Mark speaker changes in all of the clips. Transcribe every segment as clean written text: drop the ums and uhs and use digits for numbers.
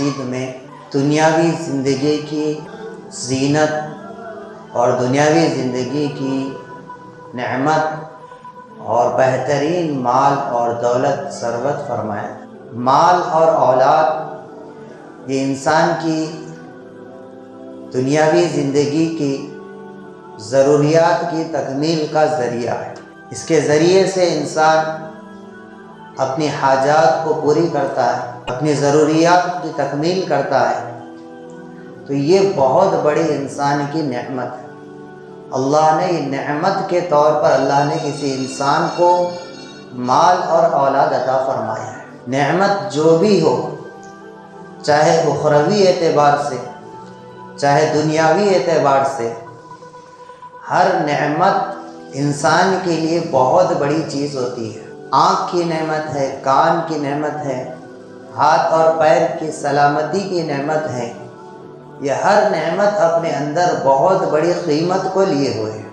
Speaker 1: مقاصد میں دنیاوی زندگی کی زینت اور دنیاوی زندگی کی نعمت اور بہترین مال اور دولت ثروت فرمائے۔ مال اور اولاد یہ انسان کی دنیاوی زندگی کی ضروریات کی تکمیل کا ذریعہ ہے۔ اس کے ذریعے سے انسان اپنی حاجات کو پوری کرتا ہے، اپنی ضروریات کی تکمیل کرتا ہے، تو یہ بہت بڑی انسان کی نعمت ہے۔ اللہ نے یہ نعمت کے طور پر اللہ نے کسی انسان کو مال اور اولاد عطا فرمایا ہے۔ نعمت جو بھی ہو، چاہے اخروی اعتبار سے چاہے دنیاوی اعتبار سے، ہر نعمت انسان کے لیے بہت بڑی چیز ہوتی ہے۔ آنکھ کی نعمت ہے، کان کی نعمت ہے، ہاتھ اور پیر کی سلامتی کی نعمت ہے۔ یہ ہر نعمت اپنے اندر بہت بڑی قیمت کو لیے ہوئے ہے۔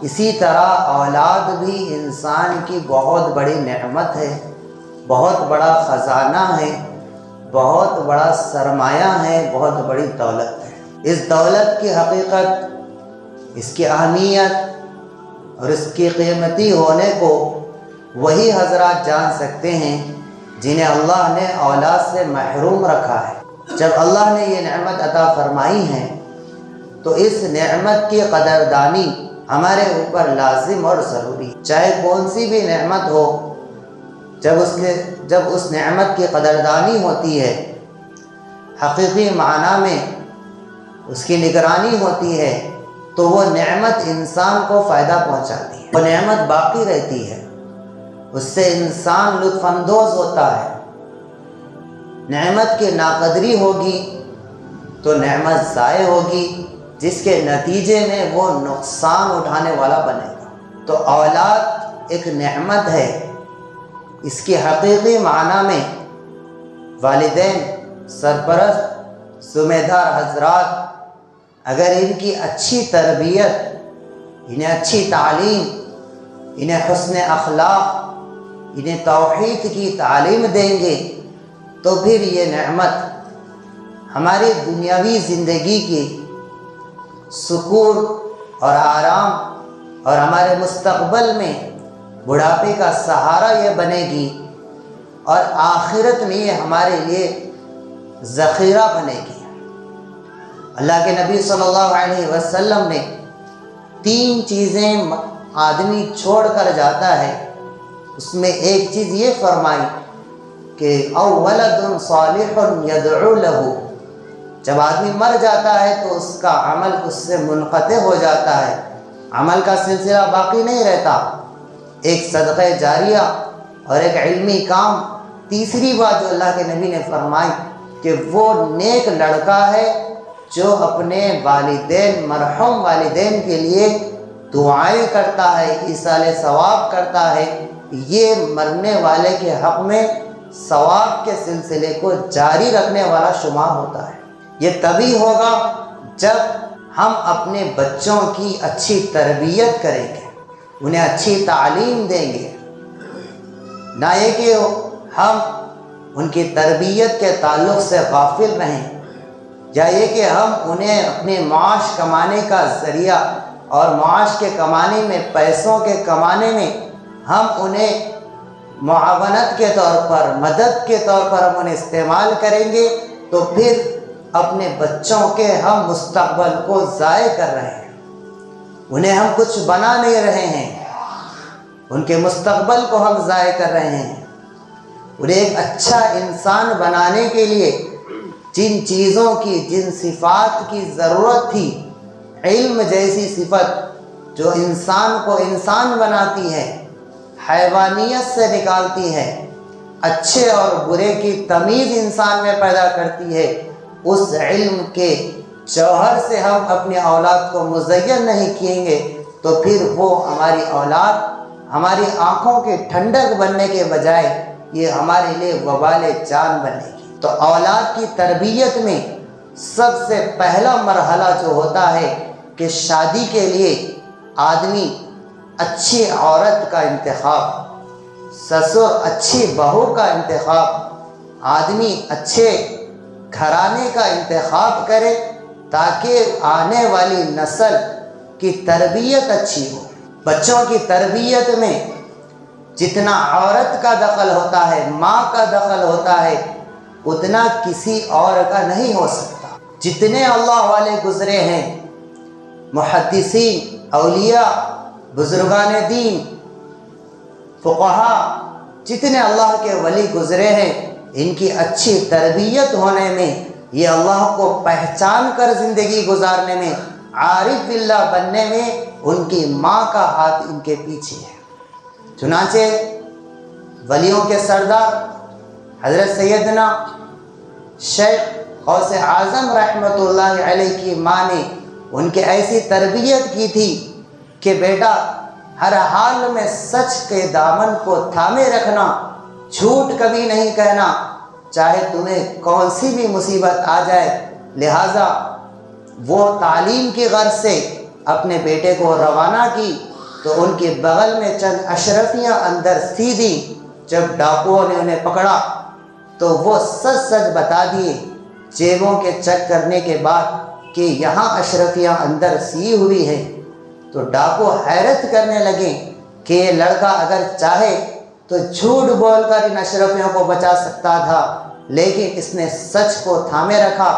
Speaker 1: اسی طرح اولاد بھی انسان کی بہت بڑی نعمت ہے، بہت بڑا خزانہ ہے، بہت بڑا سرمایہ ہے، بہت بڑی دولت ہے۔ اس دولت کی حقیقت، اس کی اہمیت اور اس کی قیمتی ہونے کو وہی حضرات جان سکتے ہیں جنہیں اللہ نے اولاد سے محروم رکھا ہے۔ جب اللہ نے یہ نعمت عطا فرمائی ہے تو اس نعمت کی قدردانی ہمارے اوپر لازم اور ضروری ہے۔ چاہے کون سی بھی نعمت ہو، جب اس نعمت کی قدردانی ہوتی ہے، حقیقی معنی میں اس کی نگرانی ہوتی ہے، تو وہ نعمت انسان کو فائدہ پہنچاتی ہے، وہ نعمت باقی رہتی ہے، اس سے انسان لطف اندوز ہوتا ہے۔ نعمت کی ناقدری ہوگی تو نعمت ضائع ہوگی، جس کے نتیجے میں وہ نقصان اٹھانے والا بنے گا۔ تو اولاد ایک نعمت ہے۔ اس کی حقیقی معنی میں والدین، سرپرست، ذمہ دار حضرات اگر ان کی اچھی تربیت، انہیں اچھی تعلیم، انہیں حسن اخلاق، انہیں توحید کی تعلیم دیں گے تو پھر یہ نعمت ہماری دنیاوی زندگی کی سکون اور آرام اور ہمارے مستقبل میں بڑھاپے کا سہارا یہ بنے گی، اور آخرت میں یہ ہمارے لیے ذخیرہ بنے گی۔ اللہ کے نبی صلی اللہ علیہ وسلم نے 3 چیزیں آدمی چھوڑ کر جاتا ہے، اس میں ایک چیز یہ فرمائی کہ او ولد صالح یدعو لہ، جب آدمی مر جاتا ہے تو اس کا عمل اس سے منقطع ہو جاتا ہے، عمل کا سلسلہ باقی نہیں رہتا۔ ایک صدقہ جاریہ اور ایک علمی کام۔ تیسری بات جو اللہ کے نبی نے فرمائی کہ وہ نیک لڑکا ہے جو اپنے والدین، مرحوم والدین کے لیے دعائیں کرتا ہے، ایصال ثواب کرتا ہے۔ یہ مرنے والے کے حق میں ثواب کے سلسلے کو جاری رکھنے والا شمار ہوتا ہے۔ یہ تبھی ہوگا جب ہم اپنے بچوں کی اچھی تربیت کریں گے، انہیں اچھی تعلیم دیں گے، نہ یہ کہ ہم ان کی تربیت کے تعلق سے غافل رہیں، یا یہ کہ ہم انہیں اپنے معاش کمانے کا ذریعہ اور معاش کے کمانے میں، پیسوں کے کمانے میں ہم انہیں معاونت کے طور پر، مدد کے طور پر ہم انہیں استعمال کریں گے، تو پھر اپنے بچوں کے ہم مستقبل کو ضائع کر رہے ہیں، انہیں ہم کچھ بنا نہیں رہے ہیں، ان کے مستقبل کو ہم ضائع کر رہے ہیں۔ انہیں ایک اچھا انسان بنانے کے لیے جن چیزوں کی، جن صفات کی ضرورت تھی، علم جیسی صفت جو انسان کو انسان بناتی ہے، حیوانیت سے نکالتی ہے، اچھے اور برے کی تمیز انسان میں پیدا کرتی ہے، اس علم کے جوہر سے ہم اپنی اولاد کو مزین نہیں کیے گے تو پھر وہ ہماری اولاد ہماری آنکھوں کے ٹھنڈک بننے کے بجائے یہ ہمارے لیے وبال جان بنے گی۔ تو اولاد کی تربیت میں سب سے پہلا مرحلہ جو ہوتا ہے کہ شادی کے لیے آدمی اچھی عورت کا انتخاب، سسر اچھی بہو کا انتخاب، آدمی اچھے گھرانے کا انتخاب کرے تاکہ آنے والی نسل کی تربیت اچھی ہو۔ بچوں کی تربیت میں جتنا عورت کا دخل ہوتا ہے، ماں کا دخل ہوتا ہے، اتنا کسی اور کا نہیں ہو سکتا۔ جتنے اللہ والے گزرے ہیں، محدثین، اولیاء، بزرگان دین، فقہا، جتنے اللہ کے ولی گزرے ہیں، ان کی اچھی تربیت ہونے میں، یہ اللہ کو پہچان کر زندگی گزارنے میں، عارف باللہ بننے میں ان کی ماں کا ہاتھ ان کے پیچھے ہے۔ چنانچہ ولیوں کے سردار حضرت سیدنا شیخ غوث اعظم رحمۃ اللہ علیہ کی ماں نے ان کے ایسی تربیت کی تھی کہ بیٹا ہر حال میں سچ کے دامن کو تھامے رکھنا، جھوٹ کبھی نہیں کہنا، چاہے تمہیں کون سی بھی مصیبت آ جائے۔ لہٰذا وہ تعلیم کی غرض سے اپنے بیٹے کو روانہ کی تو ان کے بغل میں چند اشرفیاں اندر سی دی۔ جب ڈاکوؤں نے انہیں پکڑا تو وہ سچ سچ بتا دیے جیبوں کے چیک کرنے کے بعد کہ یہاں اشرفیاں اندر سی ہوئی ہے۔ تو ڈاکو حیرت کرنے لگے کہ یہ لڑکا اگر چاہے تو جھوٹ بول کر ان اشرفیوں کو بچا سکتا تھا، لیکن اس نے سچ کو تھامے رکھا،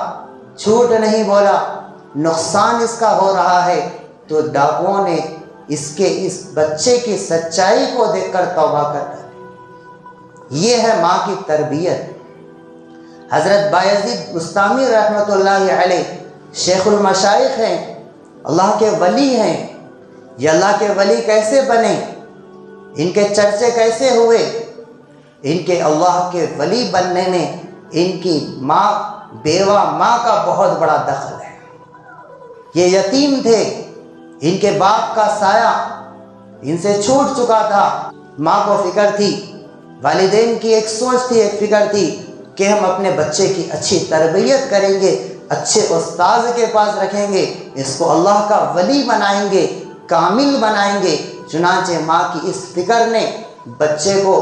Speaker 1: جھوٹ نہیں بولا، نقصان اس کا ہو رہا ہے۔ تو ڈاکوؤں نے اس بچے کی سچائی کو دیکھ کر توبہ کر ڈالی۔ یہ ہے ماں کی تربیت۔ حضرت بایزید بستامی رحمۃ اللہ علیہ شیخ المشائخ ہیں، اللہ کے ولی ہیں۔ یہ اللہ کے ولی کیسے بنے؟ ان کے چرچے کیسے ہوئے؟ ان کے اللہ کے ولی بننے میں ان کی ماں، بیوہ ماں کا بہت بڑا دخل ہے۔ یہ یتیم تھے، ان کے باپ کا سایہ ان سے چھوٹ چکا تھا۔ ماں کو فکر تھی، والدین کی ایک سوچ تھی، ایک فکر تھی کہ ہم اپنے بچے کی اچھی تربیت کریں گے، اچھے استاذ کے پاس رکھیں گے، اس کو اللہ کا ولی بنائیں گے، کامل بنائیں گے۔ چنانچہ ماں کی اس فکر نے بچے کو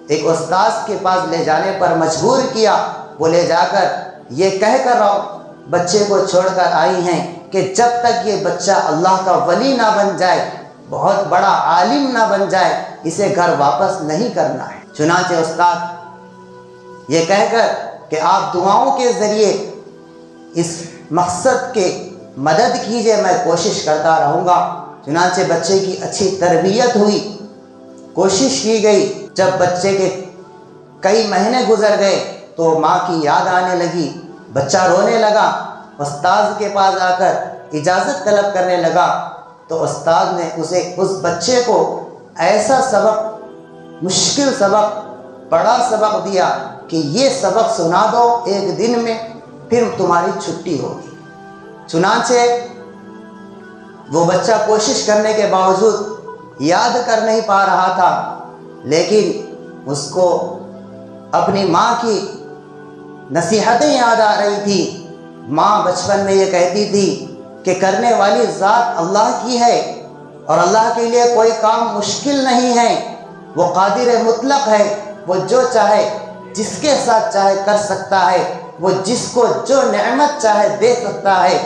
Speaker 1: ایک استاذ کے پاس لے جانے پر مجبور کیا۔ وہ لے جا کر یہ کہہ کر بچے کو چھوڑ کر آئی ہیں کہ جب تک یہ بچہ اللہ کا ولی نہ بن جائے، بہت بڑا عالم نہ بن جائے، اسے گھر واپس نہیں کرنا ہے۔ چنانچہ استاد یہ کہہ کر کہ آپ دعاؤں کے ذریعے اس مقصد کے مدد کیجئے، میں کوشش کرتا رہوں گا۔ چنانچہ بچے کی اچھی تربیت ہوئی، کوشش کی گئی۔ جب بچے کے کئی مہینے گزر گئے تو ماں کی یاد آنے لگی، بچہ رونے لگا، استاذ کے پاس آ کر اجازت طلب کرنے لگا۔ تو استاد نے اس بچے کو ایسا سبق، مشکل سبق، بڑا سبق دیا کہ یہ سبق سنا دو ایک دن میں، پھر تمہاری چھٹی ہوگی۔ چنانچہ وہ بچہ کوشش کرنے کے باوجود یاد کر نہیں پا رہا تھا، لیکن اس کو اپنی ماں کی نصیحتیں یاد آ رہی تھی۔ ماں بچپن میں یہ کہتی تھی کہ کرنے والی ذات اللہ کی ہے اور اللہ کے لیے کوئی کام مشکل نہیں ہے، وہ قادر مطلق ہے، وہ جو چاہے جس کے ساتھ چاہے کر سکتا ہے، وہ جس کو جو نعمت چاہے دے سکتا ہے۔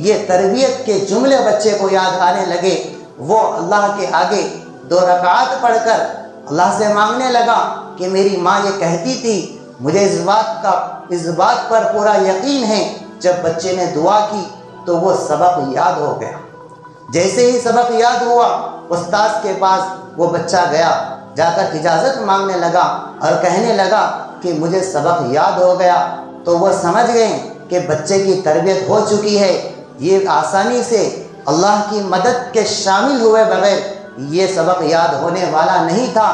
Speaker 1: یہ تربیت کے جملے بچے کو یاد آنے لگے۔ وہ اللہ کے آگے 2 رکعات پڑھ کر اللہ سے مانگنے لگا کہ میری ماں یہ کہتی تھی، مجھے اس بات پر پورا یقین ہے۔ جب بچے نے دعا کی تو وہ سبق یاد ہو گیا۔ جیسے ہی سبق یاد ہوا، استاد کے پاس وہ بچہ گیا، جا کر اجازت مانگنے لگا اور کہنے لگا کہ مجھے سبق یاد ہو گیا۔ تو وہ سمجھ گئے کہ بچے کی تربیت ہو چکی ہے، یہ آسانی سے اللہ کی مدد کے شامل ہوئے بغیر یہ سبق یاد ہونے والا نہیں تھا،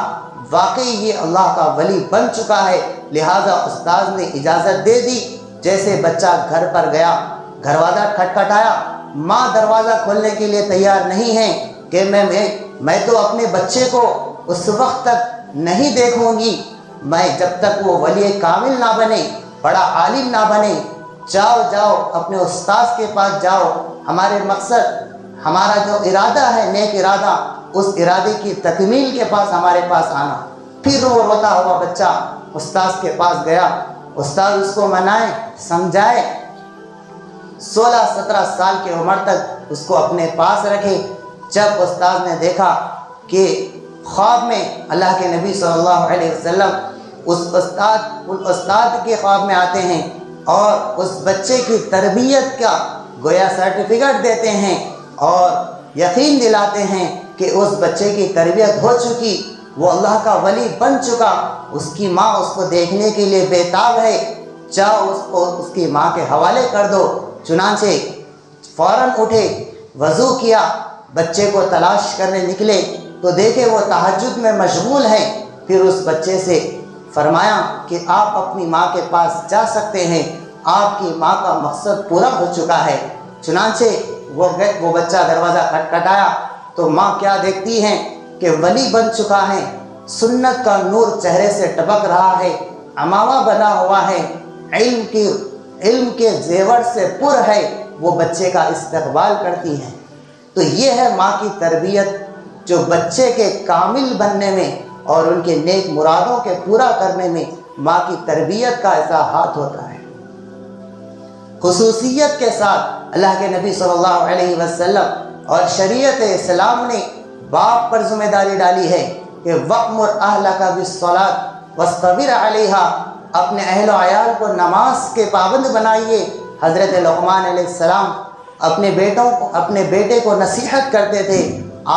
Speaker 1: واقعی یہ اللہ کا ولی بن چکا ہے۔ لہٰذا استاد نے اجازت دے دی۔ جیسے بچہ گھر پر گیا، دروازہ کھٹکھٹایا، ماں دروازہ کھولنے کے لیے تیار نہیں ہے کہ میں تو اپنے بچے کو اس وقت تک نہیں دیکھوں گی، میں جب تک وہ ولی کامل نہ بنے، بڑا عالم نہ بنے۔ جاؤ اپنے استاذ کے پاس جاؤ، ہمارے مقصد، ہمارا جو ارادہ ہے نیک ارادہ، اس ارادے کی تکمیل کے پاس ہمارے پاس آنا۔ پھر وہ روتا ہوا بچہ استاذ کے پاس گیا، استاد اس کو منائے سمجھائے، 16-17 سال کی عمر تک اس کو اپنے پاس رکھے۔ جب استاد نے دیکھا کہ خواب میں اللہ کے نبی صلی اللہ علیہ وسلم ان استاد کے خواب میں آتے ہیں اور اس بچے کی تربیت کا گویا سرٹیفکیٹ دیتے ہیں اور یقین دلاتے ہیں کہ اس بچے کی تربیت ہو چکی، وہ اللہ کا ولی بن چکا، اس کی ماں اس کو دیکھنے کے لیے بےتاب ہے، جاؤ اس کو اس کی ماں کے حوالے کر دو۔ چنانچہ فوراً اٹھے، وضو کیا، بچے کو تلاش کرنے نکلے تو دیکھے وہ تہجد میں مشغول ہے۔ پھر اس بچے سے فرمایا کہ آپ اپنی ماں کے پاس جا سکتے ہیں، آپ کی ماں کا مقصد پورا ہو چکا ہے۔ چنانچہ وہ بچہ دروازہ کھٹکھٹایا تو ماں کیا دیکھتی ہیں کہ ولی بن چکا ہے، سنت کا نور چہرے سے ٹپک رہا ہے، عمامہ بنا ہوا ہے، علم کے زیور سے پر ہے، وہ بچے کا استقبال کرتی ہیں۔ تو یہ ہے ماں کی تربیت، جو بچے کے کامل بننے میں اور ان کے نیک مرادوں کے پورا کرنے میں ماں کی تربیت کا ایسا ہاتھ ہوتا ہے۔ خصوصیت کے ساتھ اللہ کے نبی صلی اللہ علیہ وسلم اور شریعت اسلام نے باپ پر ذمہ داری ڈالی ہے کہ وَأْمُرْ أَهْلَكَ بِالصَّلَاةِ وَاصْطَبِرْ عَلَيْهَا، اپنے اہل و عیال کو نماز کے پابند بنائیے۔ حضرت لقمان علیہ السلام اپنے بیٹے کو نصیحت کرتے تھے،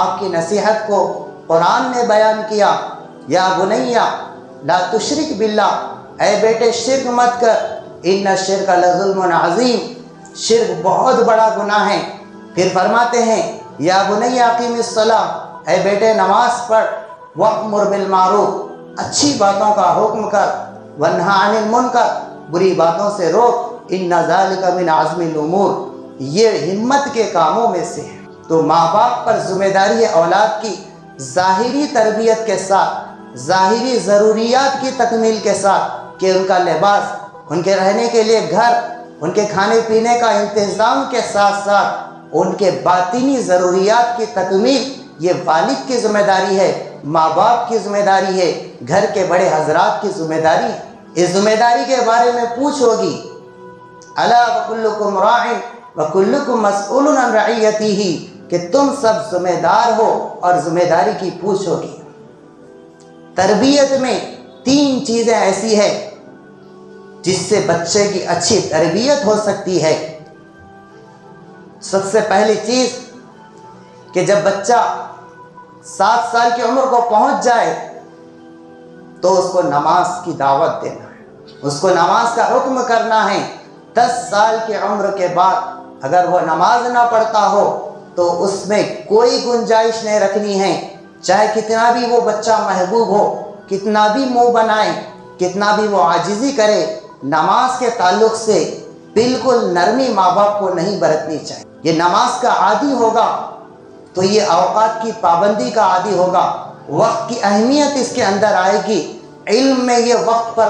Speaker 1: آپ کی نصیحت کو قرآن نے بیان کیا، یا بنیا لا تشرک باللہ، اے بیٹے شرک مت کر، ان الشرک لظلم عظیم، شرک بہت بڑا گناہ ہے۔ پھر فرماتے ہیں یا بنی اقیم الصلاۃ، اے بیٹے نماز پڑھ، وأمر بالمعروف، اچھی باتوں کا حکم کر، ونہی عن المنکر، بری باتوں سے روک، ان ذالک من عزم الامور، یہ ہمت کے کاموں میں سے ہے۔ تو ماں باپ پر ذمہ داری ہے اولاد کی ظاہری تربیت کے ساتھ، ظاہری ضروریات کی تکمیل کے ساتھ، کہ ان کا لباس، ان کے رہنے کے لیے گھر، ان کے کھانے پینے کا انتظام کے ساتھ ساتھ ان کے باطنی ضروریات کی تکمیل، یہ والد کی ذمہ داری ہے، ماں باپ کی ذمہ داری ہے، گھر کے بڑے حضرات کی ذمہ داری ہے۔ اس ذمہ داری کے بارے میں پوچھ ہوگی، الا وکلکم راع وکلکم مسئول عن رعیتہ، کہ تم سب ذمہ دار ہو اور ذمہ داری کی پوچھ ہوگی۔ تربیت میں 3 چیزیں ایسی ہیں جس سے بچے کی اچھی تربیت ہو سکتی ہے۔ سب سے پہلی چیز کہ جب بچہ 7 سال کی عمر کو پہنچ جائے تو اس کو نماز کی دعوت دینا ہے، اس کو نماز کا حکم کرنا ہے۔ 10 سال کی عمر کے بعد اگر وہ نماز نہ پڑھتا ہو تو اس میں کوئی گنجائش نہیں رکھنی ہے، چاہے کتنا بھی وہ بچہ محبوب ہو، کتنا بھی منہ بنائے، کتنا بھی وہ عاجزی کرے، نماز کے تعلق سے بالکل نرمی ماں باپ کو نہیں برتنی چاہیے۔ یہ نماز کا عادی ہوگا تو یہ اوقات کی پابندی کا عادی ہوگا، وقت کی اہمیت اس کے اندر آئے گی، علم میں یہ وقت پر،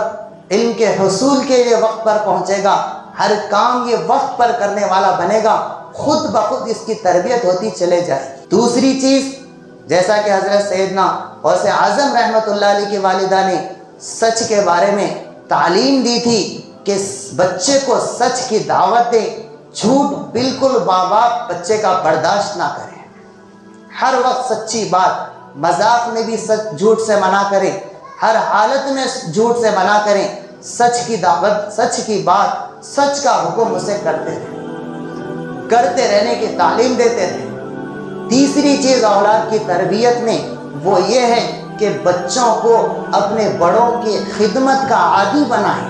Speaker 1: علم کے حصول کے لیے وقت پر پہنچے گا، ہر کام یہ وقت پر کرنے والا بنے گا، خود بخود اس کی تربیت ہوتی چلے جائے گی۔ دوسری چیز، جیسا کہ حضرت سیدنا غوث اعظم رحمۃ اللہ علیہ کی والدہ نے سچ کے بارے میں تعلیم دی تھی کہ بچے کو سچ کی دعوت دے، جھوٹ بالکل ماں باپ بچے کا برداشت نہ کریں، ہر وقت سچی بات، مذاق میں بھی جھوٹ سے منع کریں، ہر حالت میں جھوٹ سے منع کریں، سچ کی دعوت، سچ کی بات، سچ کا حکم اسے کرتے رہنے کی تعلیم دیتے تھے۔ تیسری چیز اولاد کی تربیت میں وہ یہ ہے کہ بچوں کو اپنے بڑوں کی خدمت کا عادی بنائیں۔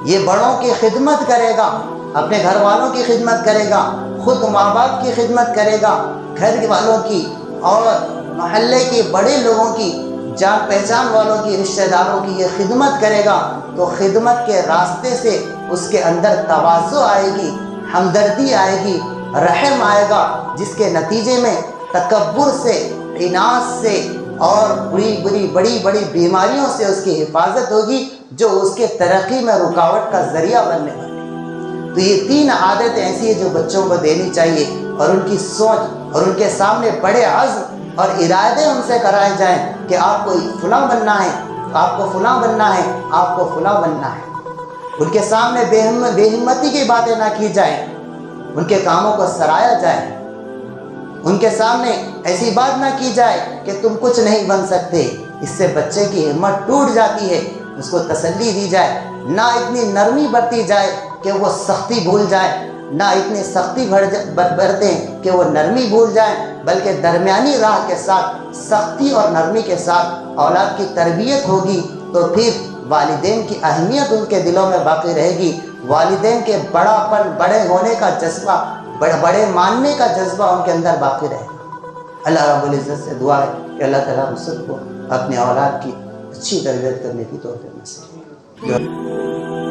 Speaker 1: یہ بڑوں کی خدمت کرے گا، اپنے گھر والوں کی خدمت کرے گا، خود ماں باپ کی خدمت کرے گا، گھر والوں کی اور محلے کے بڑے لوگوں کی، جان پہچان والوں کی، رشتہ داروں کی یہ خدمت کرے گا تو خدمت کے راستے سے اس کے اندر تواضع آئے گی، ہمدردی آئے گی، رحم آئے گا، جس کے نتیجے میں تکبر سے، عناد سے اور بڑی بڑی بیماریوں سے اس کی حفاظت ہوگی، جو اس کے ترقی میں رکاوٹ کا ذریعہ بننے والی۔ تو یہ 3 عادتیں ایسی ہیں جو بچوں کو دینی چاہیے، اور ان کی سوچ اور ان کے سامنے بڑے عزم اور ارادے ان سے کرائے جائیں کہ آپ کو فلاں بننا ہے، آپ کو فلاں بننا ہے، آپ کو فلاں بننا ہے۔ ان کے سامنے بے ہمتی کی باتیں نہ کی جائیں، ان کے کاموں کو سرایا جائے۔ ان کے سامنے ایسی بات نہ کی جائے کہ تم کچھ نہیں بن سکتے، اس سے بچے کی ہمت ٹوٹ جاتی ہے۔ اس کو تسلی دی جائے، نہ اتنی نرمی برتی جائے کہ وہ سختی بھول جائے، نہ اتنی سختی برتیں کہ وہ نرمی بھول جائیں، بلکہ درمیانی راہ کے ساتھ سختی اور نرمی کے ساتھ اولاد کی تربیت ہوگی تو پھر والدین کی اہمیت ان کے دلوں میں باقی رہے گی، والدین کے بڑے ہونے کا جذبہ، بڑے ماننے کا جذبہ ان کے اندر باقی رہے گا۔ اللہ رب العزت سے دعا ہے کہ اللہ تعالیٰ ہم سب کو اپنے اولاد کی اچھی تربیت کرنے کی توفیق نصیب کرے۔